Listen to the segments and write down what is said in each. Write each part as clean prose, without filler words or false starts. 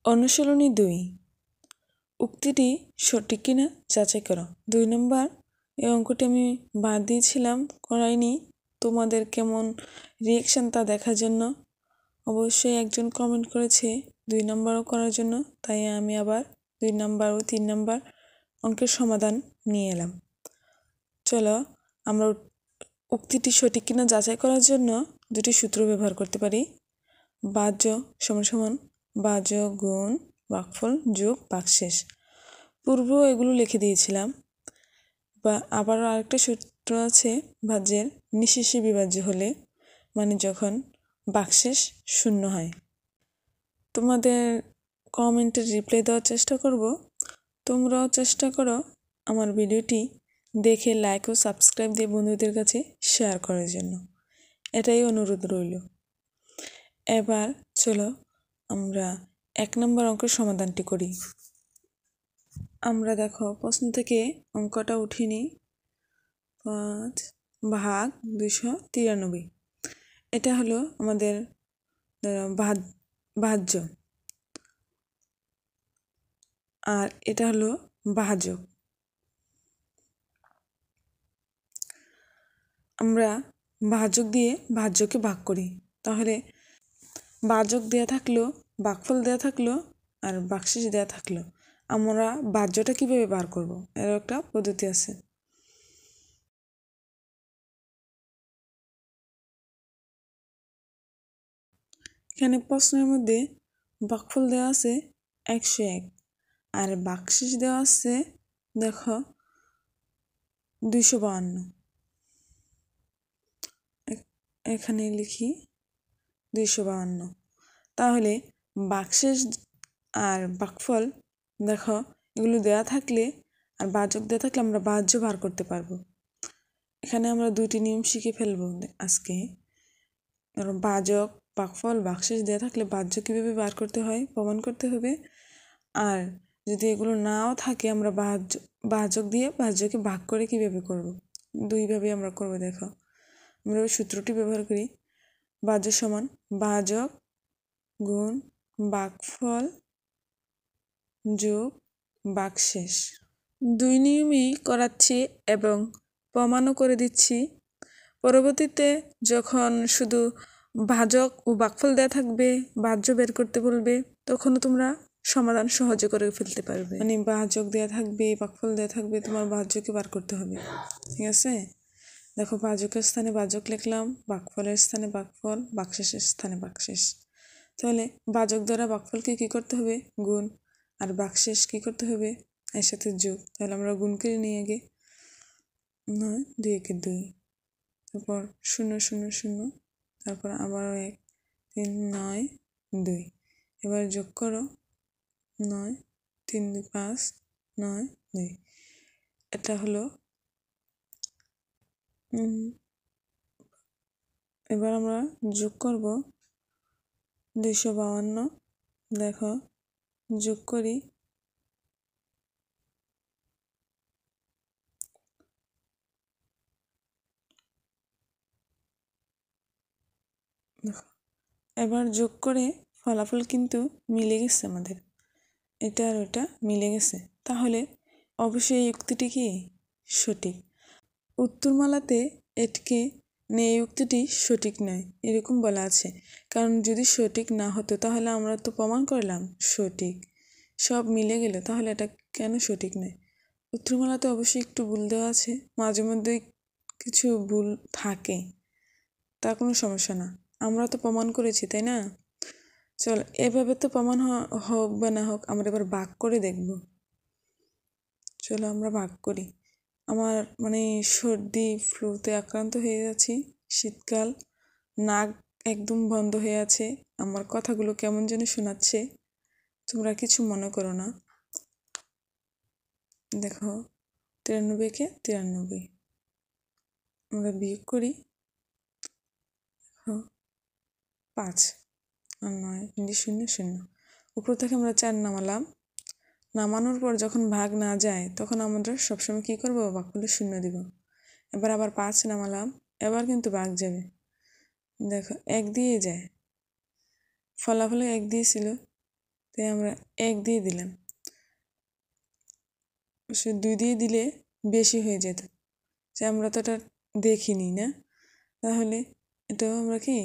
অনুশীলনী 2, উক্তিটি সঠিক কিনা যাচাই করো। 2 নম্বর এই অঙ্কটি আমি বাদ দিয়েছিলাম, করাইনি। তোমাদের কেমন রিয়েকশান তা দেখার জন্য অবশ্যই একজন কমেন্ট করেছে 2 নম্বরও করার জন্য, তাই আমি আবার 2 নম্বর ও 3 নম্বর অঙ্কের সমাধান নিয়ে এলাম। চলো আমরা উক্তিটি সঠিক কিনা যাচাই করার জন্য দুটি সূত্র ব্যবহার করতে পারি। বাহ্য সমান সমান বাহ্য গুণ ভাগফল যোগ ভাগশেষ। পূর্ব এগুলো লিখে দিয়েছিলাম। বা আবারও আরেকটা সূত্র আছে, ভাজ্যের নিঃশেষে বিভাজ্য হলে, মানে যখন ভাগশেষ শূন্য হয়। তোমাদের কমেন্টের রিপ্লাই দেওয়ার চেষ্টা করব। তোমরাও চেষ্টা করো আমার ভিডিওটি দেখে লাইক ও সাবস্ক্রাইব দিয়ে বন্ধুদের কাছে শেয়ার করার জন্য, এটাই অনুরোধ রইল। এবার চলো আমরা 1 নম্বর অঙ্কের সমাধানটি করি। আমরা দেখো প্রশ্ন থেকে অঙ্কটা উঠিনি। 5 ভাগ 293, এটা হলো আমাদের ভাজ্য, আর এটা হলো ভাজক। আমরা ভাজক দিয়ে ভাজ্যকে ভাগ করি, তাহলে ভাজক দেয়া থাকলো, ভাগফল দেয়া থাকলো, আর ভাগশেষ দেয়া থাকলো। আমরা ভাজ্যটা কীভাবে বার করব, এর একটা পদ্ধতি আছে। এখানে প্রশ্নের মধ্যে ভাগফল দেওয়া আছে 101, আর ভাগশেষ দেওয়া আছে দেখো 252। এখানে লিখি 252। তাহলে ভাগশেষ আর ভাগফল দেখো এগুলো দেওয়া থাকলে আর ভাজক দেওয়া থাকলে আমরা ভাজ্য বার করতে পারবো। এখানে আমরা দুটি নিয়ম শিখে ফেলবো আজকে। ভাজক ভাগফল ভাগশেষ দেওয়া থাকলে ভাজ্য কীভাবে বার করতে হয় প্রমাণ করতে হবে, আর যদি এগুলো নাও থাকে আমরা ভাজক দিয়ে ভাজ্যকে ভাগ করে কীভাবে করব, দুইভাবে আমরা করব। দেখো আমরা ওই সূত্রটি ব্যবহার করি। ভাজ্য সমান ভাজক গুণ ভাগফল যোগ ভাগশেষ। 2 নিয়মেই করাচ্ছি এবং প্রমাণও করে দিচ্ছি। পরবর্তীতে যখন শুধু ভাজক ও ভাগফল দেওয়া থাকবে, ভাজ্য বের করতে বলবে, তখনও তোমরা সমাধান সহজে করে ফেলতে পারবে। মানে ভাজক দেওয়া থাকবে, ভাগফল দেওয়া থাকবে, তোমার ভাজ্যকে বার করতে হবে। ঠিক আছে, দেখো ভাজকের স্থানে ভাজক লিখলাম, ভাগফলের স্থানে ভাগফল, ভাগশেষের স্থানে ভাগশেষ। তাহলে ভাজক দ্বারা ভাগফলকে কী করতে হবে, গুণ, আর ভাগশেষ কী করতে হবে, এর সাথে যোগ। তাহলে আমরা গুণ করে নিয়ে আগে 9 2 একে 2, তারপর 0 0 0, তারপর আবারও 1 3 9 2। এবার যোগ করো 9 3 2 5 9 2। এটা হলো। এবার আমরা যোগ করব 252। দেখো যোগ করি, দেখো এবার যোগ করে ফলাফল কিন্তু মিলে গেছে আমাদের, এটা আর ওটা মিলে গেছে। তাহলে অবশ্যই এই উক্তিটি কি সঠিক। উত্তরমালাতে এটকে এই উক্তিটি সঠিক নয় এরকম বলা আছে, কারণ যদি সঠিক না হতো তাহলে আমরা তো প্রমাণ করলাম সঠিক, সব মিলে গেল, তাহলে এটা কেন সঠিক নয়। উত্তরমালাতে অবশ্যই একটু ভুল দেওয়া আছে, মাঝে মধ্যেই কিছু ভুল থাকে, তা কোনো সমস্যা না, আমরা তো প্রমাণ করেছি, তাই না। চল এভাবে তো প্রমাণ হোক বা না হোক, আমরা এবার ভাগ করে দেখব। চলো আমরা ভাগ করি। আমার মানে সর্দি ফ্লুতে আক্রান্ত হয়ে যাচ্ছি, শীতকাল, নাক একদম বন্ধ হয়ে আছে, আমার কথাগুলো কেমন যেন শোনাচ্ছে, তোমরা কিছু মনে করো না। দেখো 93 কে 93 আমরা বিয়োগ করি, 5 আর 9 0 0। উপর থেকে আমরা 4 নামালাম, নামানোর পর যখন ভাগ না যায় তখন আমরা সবসময় কী করবো, ভাগফলে 0 দিব। এবার আবার 5 নামালাম, এবার কিন্তু ভাগ যাবে, দেখো 1 দিয়ে যায়, ফলাফলে 1 দিয়েছিল, তাই আমরা 1 দিয়ে দিলাম। সে 2 দিয়ে দিলে বেশি হয়ে যেত, যে আমরা তো এটা দেখিনি না, তাহলে এটাও আমরা কি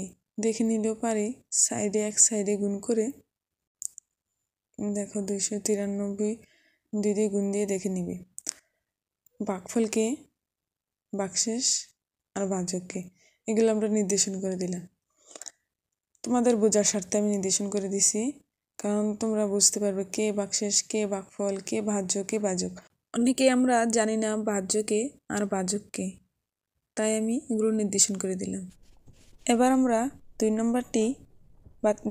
দেখে নিলেও পারি। সাইডে এক সাইডে গুণ করে দেখো 293 2 দিয়ে গুণ দিয়ে দেখে নিবে ভাগফলকে, ভাগশেষ আর ভাজককে। এগুলো আমরা নির্দেশন করে দিলাম। তোমাদের বোঝার স্বার্থে আমি নির্দেশন করে দিছি, কারণ তোমরা বুঝতে পারবে কে ভাগশেষ, কে ভাগফল, কে ভাজ্য, কে ভাজক। অনেকে আমরা জানি না ভাজ্যকে আর ভাজককে, তাই আমি এগুলো নির্দেশন করে দিলাম। এবার আমরা 2 নম্বরটি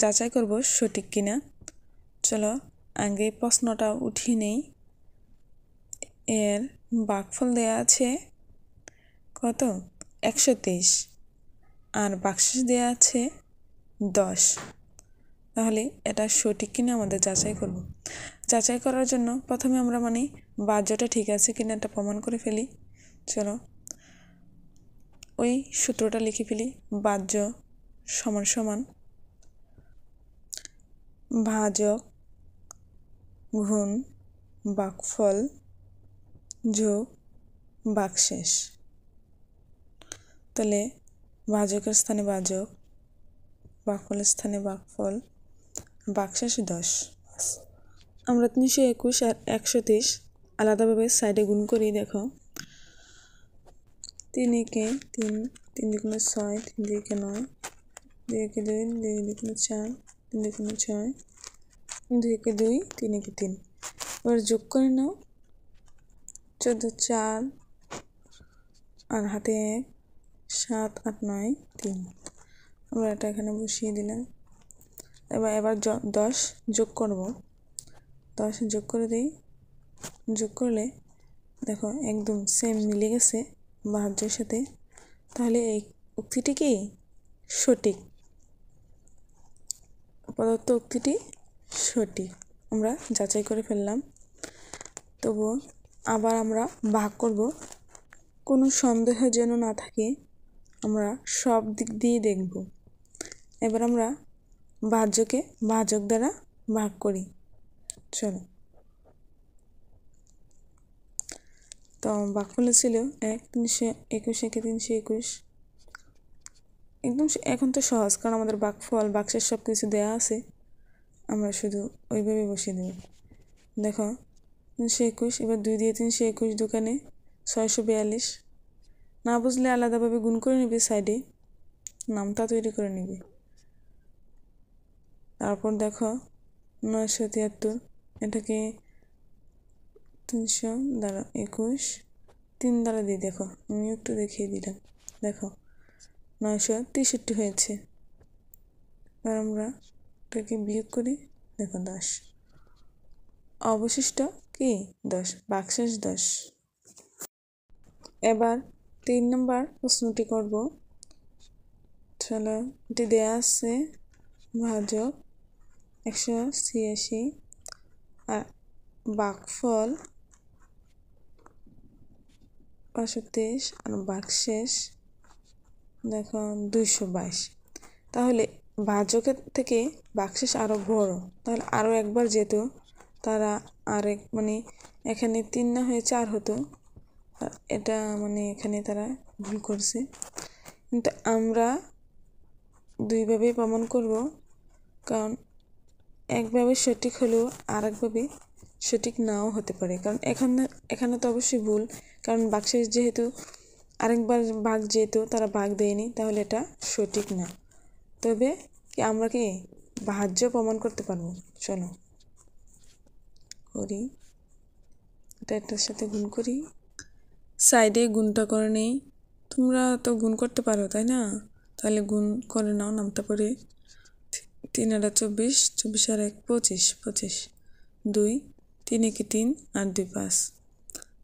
যাচাই করব সঠিক কিনা। চলো আগে প্রশ্নটা উঠিয়ে নেই। এর ভাগফল দেয়া আছে কত? 123, আর ভাগশেষ দেয়া আছে 10। তাহলে এটা সঠিক কিনা আমাদের যাচাই করব। যাচাই করার জন্য প্রথমে আমরা ভাজ্যটা ঠিক আছে কিনা এটা প্রমাণ করে ফেলি। চলো ওই সূত্রটা লিখে ফেলি। ভাজ্য সমান সমান ভাজক গুণ ভাগফল যোগ ভাগশেষ। তাহলে ভাজকের স্থানে ভাজক, ভাগফলের স্থানে ভাগফল, ভাগশেষ 10। আমরা 321 আর 123 আলাদাভাবে সাইডে গুণ করি। দেখো 3 একে 3, 3 দুগুণে 6, 3 দুইকে 9, 2 একে 2, 2 দুগুণে 4, 3 দুগুণে 6, 2 একে 2, 3 একে 3। এবার যোগ করে নাও 14, 4 আর হাতে 1, 7, 8, 9, 3। আমরা এটা এখানে বসিয়ে দিলাম। এবার 10 যোগ করব। 10 যোগ করে দিই। যোগ করলে দেখো একদম সেম মিলে গেছে ভাজ্যের সাথে। তাহলে এই উক্তিটি কি সঠিক, প্রদত্ত উক্তিটি সঠিক আমরা যাচাই করে ফেললাম। তবুও আবার আমরা ভাগ করব, কোনো সন্দেহ যেন না থাকে, আমরা সব দিক দিয়ে দেখব। এবার আমরা ভাজ্যকে ভাজক দ্বারা ভাগ করি। চলো, তো ভাগফলে ছিল 1, 321 একে 321। একদম এখন তো সহজ, কারণ আমাদের ভাগফল ভাগশেষ সব কিছু দেওয়া আছে, আমরা শুধু ওইভাবে বসিয়ে দেব। দেখো 321, এবার 2 দিয়ে 321 দোকানে 642। না বুঝলে আলাদাভাবে গুণ করে নিবে, সাইডে নামটা তৈরি করে নিবে। তারপর দেখো 973, এটাকে 300 দ্বারা 21 3 দ্বারা দিই। দেখো আমি একটু দেখিয়ে দিলাম। দেখো 963 হয়েছে। এবার আমরা এটাকে বিয়োগ করি। দেখো 10, অবশিষ্ট কি 10, ভাগশেষ 10। এবার 3 নম্বর প্রশ্নটি করব। চলো, এটি দেয়া আছে ভাজক 186 আর ভাগফল 523 আর ভাগশেষ দেখো 222। তাহলে ভাজকের থেকে ভাগশেষ আরও বড়, তাহলে আরও একবার যেত, তারা আরেক এখানে 3 না হয়ে 4 হতো। এটা এখানে তারা ভুল করছে, কিন্তু আমরা দুইভাবেই প্রমাণ করব, কারণ একভাবে সঠিক হলেও আরেকভাবে সঠিক নাও হতে পারে। কারণ এখানে তো অবশ্যই ভুল, কারণ ভাগশেষ যেহেতু আরেকবার ভাগ যেহেতু তারা ভাগ দেয়নি, তাহলে এটা সঠিক না। তবে আমরা কি ভাজ্য প্রমাণ করতে পারবো। চলো করি, এটা একটার সাথে গুণ করি। সাইডে গুণটা করে নেই। তোমরা তো গুণ করতে পারো, তাই না? তাহলে গুণ করে নাও নামটা পড়ে। 3 আর 24, 24 আর 1 25, 25 2 3 একে 3 আর 2 5,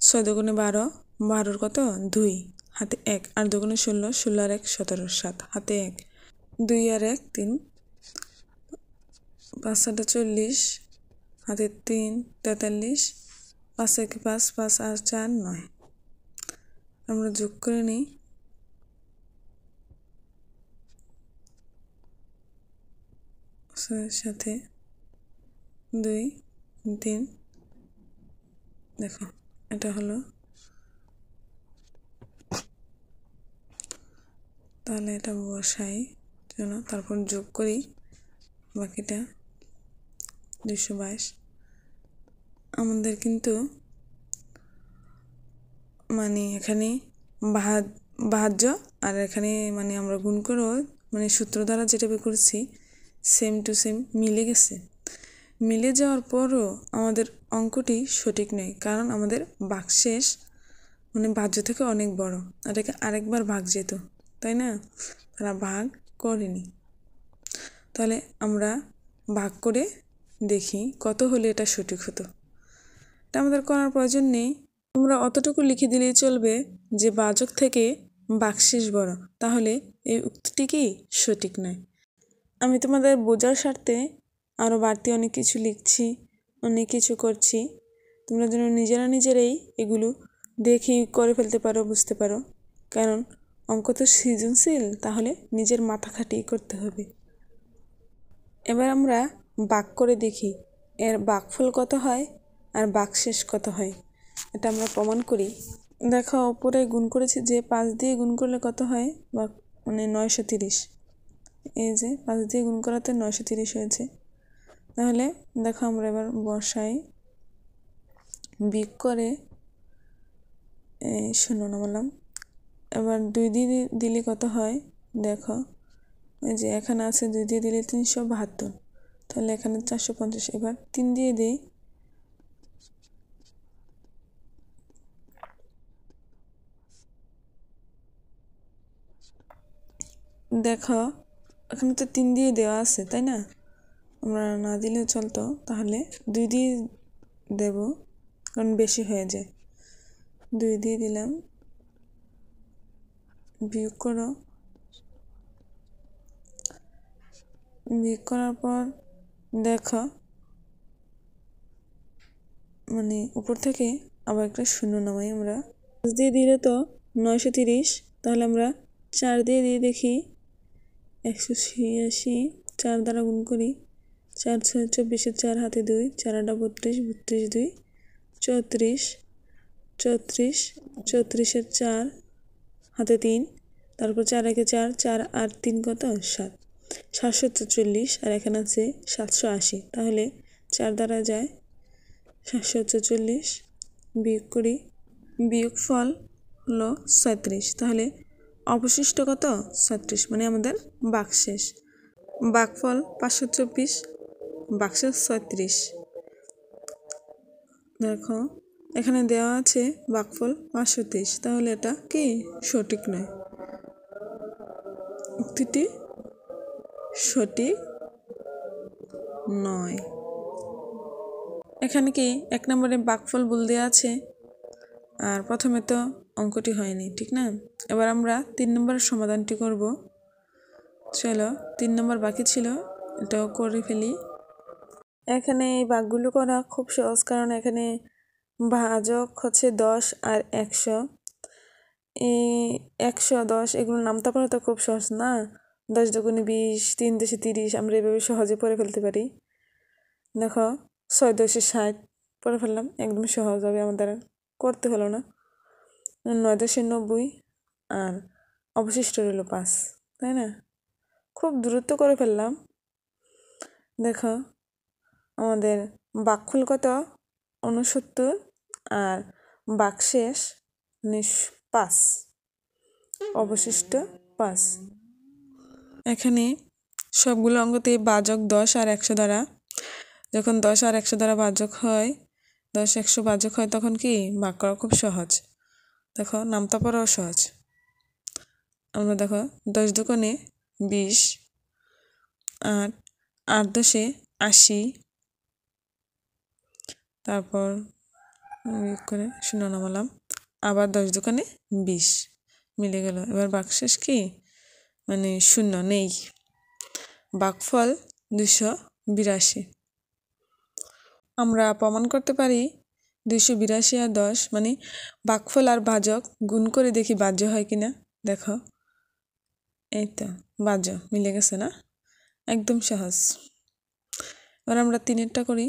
6 দুগুণে 12, 12 কত 2 হাতে 1 আর দুগুণে 16, 16 আর 1 17, 7 হাতে 1 2 আর 1 3, 5 7 40 হাতে 3 43, 5 1 5, 5 আর 4 9। আমরা যোগ করে নিই। সাথে 2 3 দেখো এটা হলো, তাহলে এটা বসাই জন্য তারপর যোগ করি বাকিটা 222। আমাদের কিন্তু মানে এখানে ভাজ্য আর এখানে মানে আমরা গুণ করে মানে সূত্র দ্বারা যেটা বের করেছি সেম টু সেম মিলে গেছে। মিলে যাওয়ার পরও আমাদের অঙ্কটি সঠিক নয়, কারণ আমাদের ভাগশেষ মানে ভাজ্য থেকে অনেক বড়, এটাকে আরেকবার ভাগ যেত, তাই না? তারা ভাগ করেনি। তাহলে আমরা ভাগ করে দেখি কত হলে এটা সঠিক হতো। এটা আমাদের করার প্রয়োজন নেই, তোমরা অতটুকু লিখে দিলেই চলবে যে ভাজক থেকে ভাগশেষ বড়, তাহলে এই উক্তিটি কি সঠিক নয়। আমি তোমাদের বোঝার স্বার্থে আরও বাড়তি অনেক কিছু লিখছি, অনেক কিছু করছি, তোমরা যেন নিজেরাই এগুলো দেখি করে ফেলতে পারো, বুঝতে পারো। কারণ অঙ্ক তো সৃজনশীল, তাহলে নিজের মাথা খাটিয়ে করতে হবে। এবার আমরা ভাগ করে দেখি এর ভাগফল কত হয় আর ভাগশেষ কত হয়, এটা আমরা প্রমাণ করি। দেখো উপরে গুণ করেছি যে 5 দিয়ে গুণ করলে কত হয়, বা মানে 930। এই যে 5 দিয়ে গুণ করাতে 930 হয়েছে। তাহলে দেখো আমরা এবার বসাই, বিয়োগ করে 0 নামালাম। এবার 2 দিয়ে দিলে কত হয় দেখো, এই যে এখানে আছে 2 দিয়ে দিলে 372, তাহলে এখানে 450। এবার 3 দিয়ে দিই, দেখো এখানে তো 3 দিয়ে দেওয়া আছে, তাই না? আমরা না দিলেও চলতো, তাহলে 2 দিয়ে দেব, কারণ বেশি হয়ে যায়। 2 দিয়ে দিলাম, বিয়োগ করো, বিয়োগ করার পর দেখো মানে উপর থেকে আবার একটা 0 নামাই আমরা। 5 দিয়ে দিলে তো 930, তাহলে আমরা 4 দিয়ে দেখি 186, 4 দ্বারা গুণ করি, 4 6 24, 4 হাতে 2, 4 8 32, 32 2 34, 34, 34 4 হাতে 3, তারপর 4 1 4, 4 8 3 কত 7, 744, আর এখানে আছে 780, তাহলে 4 দ্বারা যায় 744, বিয়োগ করি, বিয়োগফল হলো 37, তাহলে অবশিষ্ট কত 37, মানে আমাদের ভাগশেষ। ভাগফল 524, ভাগশেষ 37। দেখো এখানে দেওয়া আছে ভাগফল 523, তাহলে এটা কি সঠিক নয়, উক্তিটি সঠিক নয়। এখানে কি 1 নম্বরে ভাগফল ভুল দেওয়া আছে, আর প্রথমে তো অঙ্কটি হয়নি, ঠিক না? এবার আমরা 3 নম্বরের সমাধানটি করব। চলো 3 নম্বর বাকি ছিল, এটাও করে ফেলি। এখানে এই ভাগগুলো করা খুব সহজ, কারণ এখানে ভাজক হচ্ছে 10 আর 100। এই 100 10 এগুলো নামতে পারা তো খুব সহজ না। 10 দুগুণে 20, 3 10 30, আমরা এভাবে সহজে পড়ে ফেলতে পারি। দেখো 6 10 60 পড়ে ফেললাম, একদম সহজভাবে, আমাদের করতে হলো না। 9 10 90, আর অবশিষ্ট রইল 5, তাই না? খুব দ্রুত করে ফেললাম। দেখো আমাদের ভাগফল কত 69, আর ভাগশেষ 5, অবশিষ্ট 5। এখানে সবগুলো অঙ্কতেই ভাজক 10 আর 100 দ্বারা, যখন 10 আর 100 দ্বারা ভাজক হয়, 10 100 ভাজক হয়, তখন কি ভাগ করা খুব সহজ। দেখো নামতা পড়াও সহজ। আমরা দেখো 10 দুগুণে 20, 8 8 10 80, তারপর করে 0 নামালাম, আবার 10 দুগুণে 20 মিলে গেল। এবার ভাগশেষ কি মানে 0 নেই, ভাগফল 282। আমরা প্রমাণ করতে পারি 282 আর 10 মানে ভাগফল আর ভাজক গুণ করে দেখি ভাজ্য হয় কিনা। দেখো এই তো ভাজ্য মিলে গেছে না, একদম সহজ। এবার আমরা 3-এরটা করি।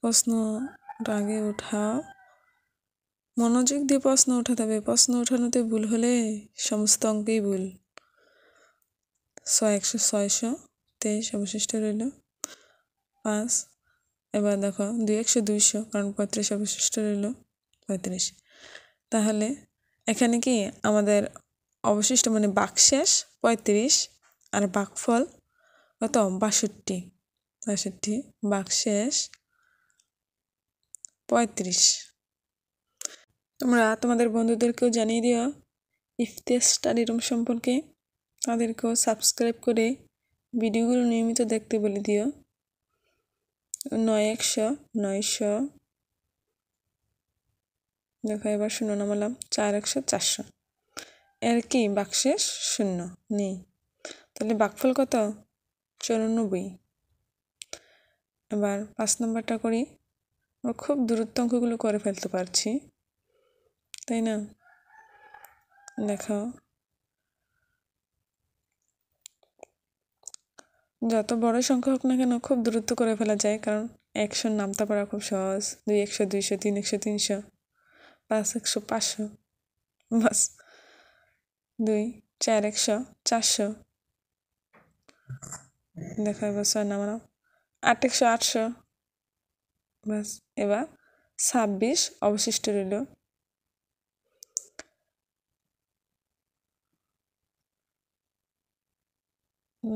প্রশ্নটা আগে উঠাও, মনোযোগ দিয়ে প্রশ্ন উঠাতে হবে। প্রশ্ন উঠানোতে ভুল হলে সমস্ত অঙ্কেই ভুল। 6 100 623 অবশিষ্ট রইল 5। এবার দেখো 2 100 200, কারণ 35 অবশিষ্ট রইল 35। তাহলে এখানে কি আমাদের অবশিষ্ট মানে বাকশেষ 35 আর ভাগফল কত 62। বাকশেষ 35। তোমরা তোমাদের বন্ধুদেরকেও জানিয়ে দিও ইফতেস স্টাডি রুম সম্পর্কে, তাদেরকেও সাবস্ক্রাইব করে ভিডিওগুলো নিয়মিত দেখতে বলে দিও। 9 100 900, দেখো এবার 0 নামালাম, 4 100 400। এর কি বাকশেষ 0 নেই, তাহলে ভাগফল কত 94। এবার 5 নম্বরটা করি। আমরা খুব দূরত্ব অঙ্কগুলো করে ফেলতে পারছি, তাই না? দেখো যত বড় সংখ্যা হোক না কেন খুব দূরত্ব করে ফেলা যায়, কারণ 100 নামতে পারা খুব সহজ। 2 100 200, 3 100 300, 5 100 500, বাস। 2 4 100 400, দেখো এবার 6 নামানো, 8 100 800, বাস। এবার 26 অবশিষ্ট রইল।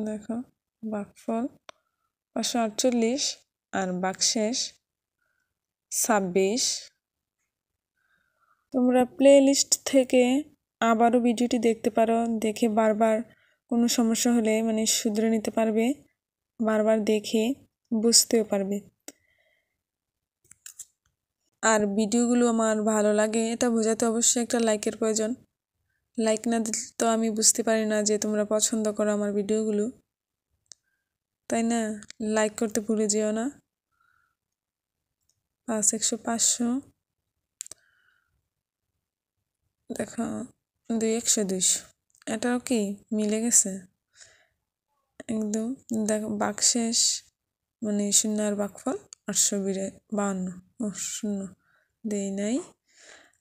দেখো ভাগফল 548 আর বাকশেষ 26। তোমরা প্লে লিস্ট থেকে আবারও ভিডিওটি দেখতে পারো, দেখে বারবার কোনো সমস্যা হলে মানে শুধরে নিতে পারবে, বারবার দেখে বুঝতেও পারবে। আর ভিডিওগুলো আমার ভালো লাগে এটা বোঝাতে অবশ্যই একটা লাইকের প্রয়োজন। লাইক না দিলে তো আমি বুঝতে পারি না যে তোমরা পছন্দ করো আমার ভিডিওগুলো, তাই না? লাইক করতে ভুলে যেও না। 5 100 500, দেখো 2 100 200, এটাও কি মিলে গেছে একদম। দেখো বাকশেষ মানে 0 আর ভাগফল 852। ও 0 দেই নাই।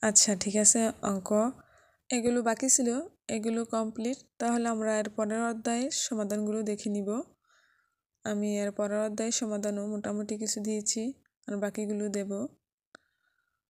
আচ্ছা ঠিক আছে, অঙ্ক এগুলো বাকি ছিল, এগুলো কমপ্লিট। তাহলে আমরা এর পরের অধ্যায়ের সমাধানগুলো দেখে নিব। আমি এর পরের অধ্যায়ের সমাধানও মোটামুটি কিছু দিয়েছি, আর বাকিগুলো দেব।